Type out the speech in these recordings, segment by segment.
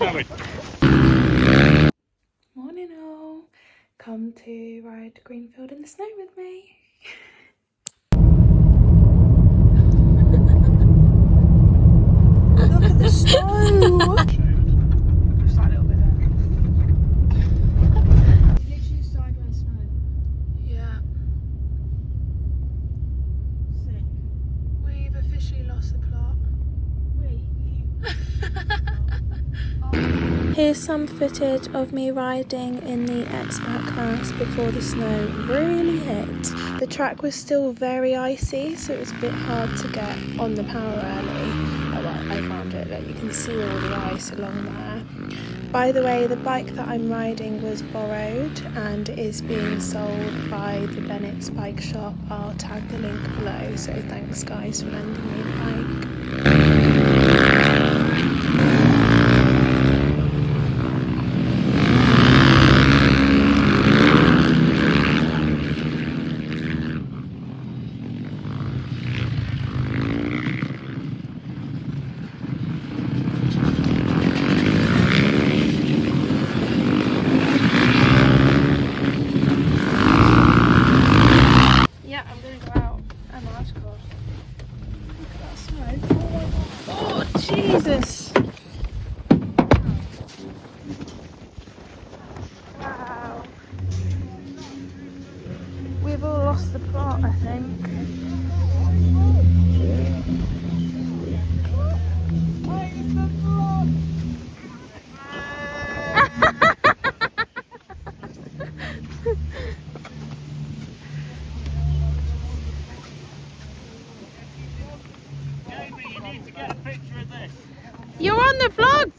snowing. Morning all. Come to ride Greenfield in the snow with me. Look at the snow. Just that little bit there. Literally sideways snow. Yeah. Sick. We've officially lost the plot. Here's some footage of me riding in the expert class before the snow really hit. The track was still very icy, so it was a bit hard to get on the power early. Oh, well, I found it, like you can see all the ice along there. By the way, the bike that I'm riding was borrowed and is being sold by the Bennett's bike shop. I'll tag the link below, so thanks guys for lending me the bike. Oh, Jesus! Wow. We've all lost the plot, I think. Jamie, you need to get a picture of this. You're on the vlog!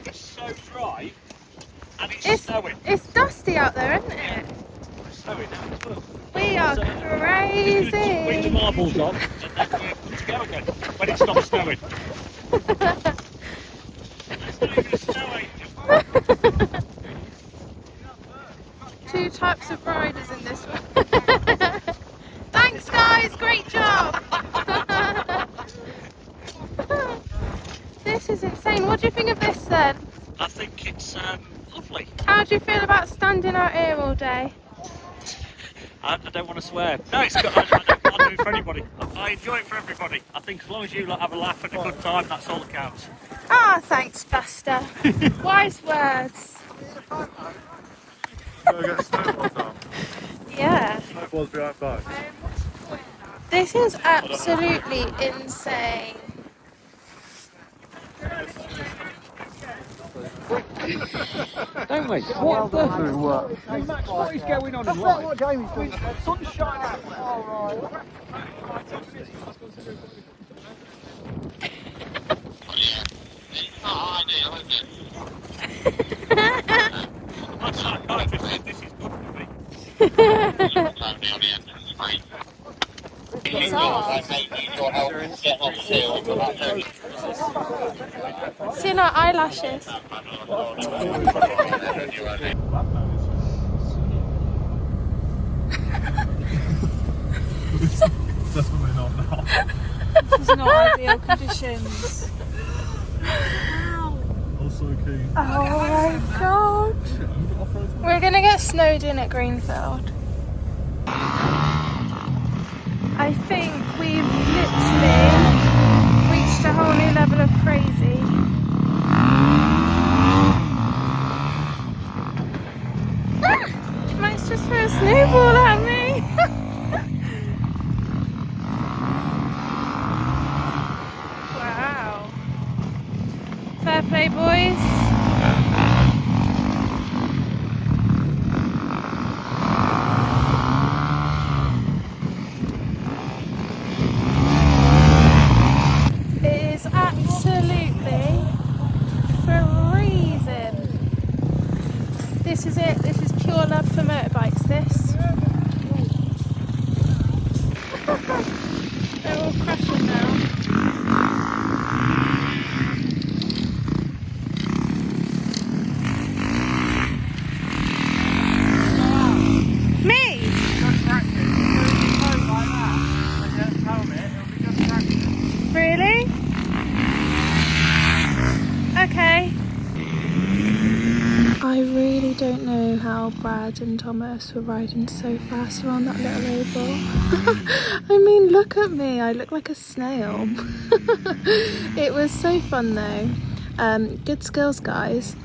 It's so dry and it's snowing. It's dusty out there, isn't it? It's snowing now as well. We are Swing the crazy! marbles on and then we're good to go again when it stops snowing. It's not even a snow angel. Two types of riders in this one. Thanks guys, great job! This is insane. What do you think of this then? I think it's lovely. How do you feel about standing out here all day? I don't want to swear. No, it's good. I'll do it for anybody. I enjoy it for everybody. I think as long as you have a laugh and a good time, that's all that counts. Ah, thanks Buster. Wise words. Go get snowballs on. Yeah. Snowballs behind back. This is absolutely insane. Don't we? What the? Max, what is going on in life? What Jamie's doing. Sun's shining. This is good for me. See our eyelashes. Definitely not now. This is not ideal conditions. Also keen. Oh my god. We're gonna get snowed in at Greenfield. I think we've literally reached a whole new level of crazy. Max just threw a snowball at me. Wow. Fair play, boys. It is absolutely freezing. This is it. This is pure love for motorbikes, this. They're all crashing now. Really? Okay. I really don't know how Brad and Thomas were riding so fast around that little oval. I mean, look at me, I look like a snail. It was so fun though. Good skills, guys.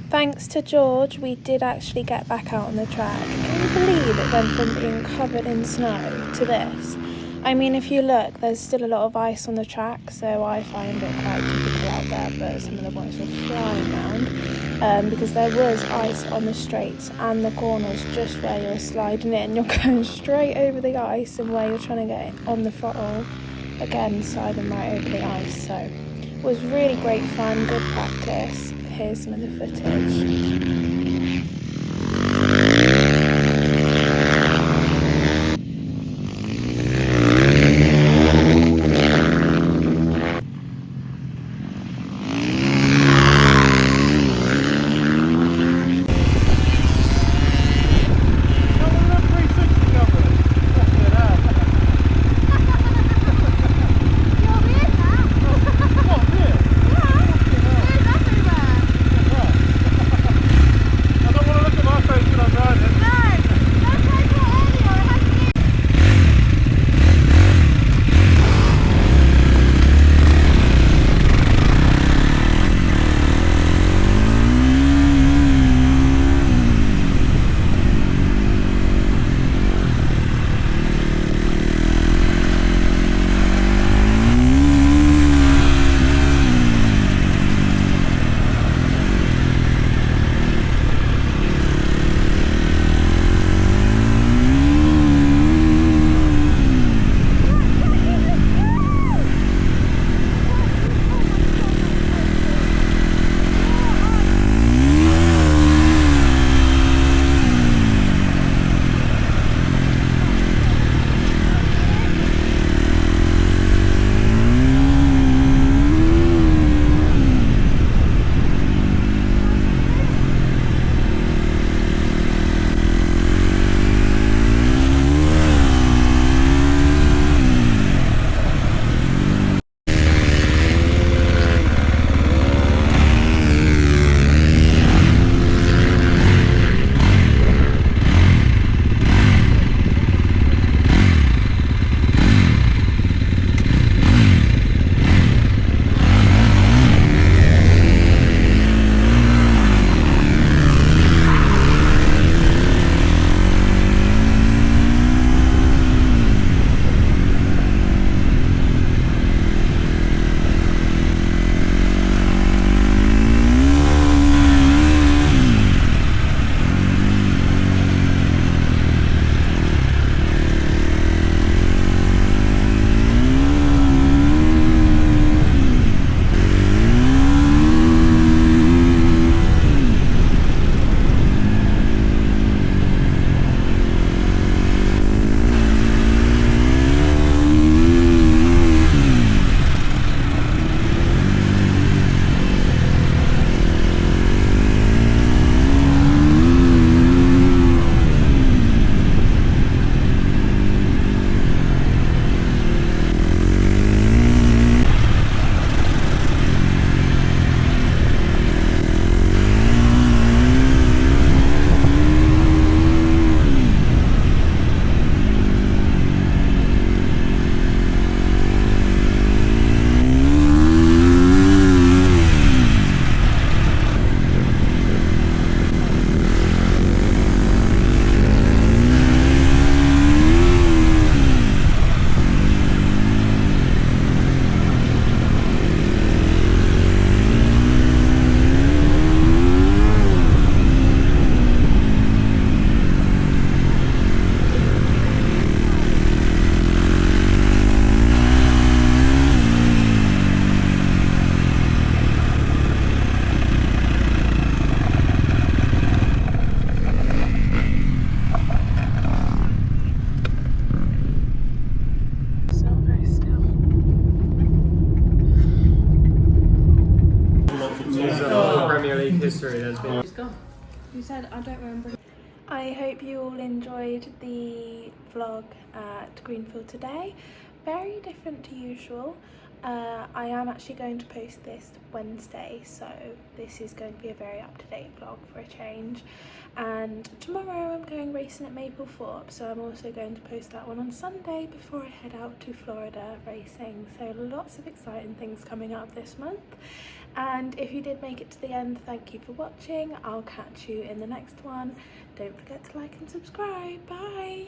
Thanks to George, we did actually get back out on the track. Can you believe it went from being covered in snow to this? I mean, if you look, there's still a lot of ice on the track, so I find it quite difficult out there, but some of the boys were flying around because there was ice on the straights and the corners just where you're sliding in. You're going straight over the ice, and where you're trying to get on the throttle, again, sliding right over the ice. So it was really great fun, good practice. Here's some of the footage. Yeah. She's gone. You said I don't remember. I hope you all enjoyed the vlog at Greenfield today. Very different to usual. I am actually going to post this Wednesday, so this is going to be a very up-to-date vlog for a change. And tomorrow I'm going racing at Maplethorpe, so I'm also going to post that one on Sunday before I head out to Florida racing. So lots of exciting things coming up this month. And if you did make it to the end, thank you for watching. I'll catch you in the next one. Don't forget to like and subscribe. Bye!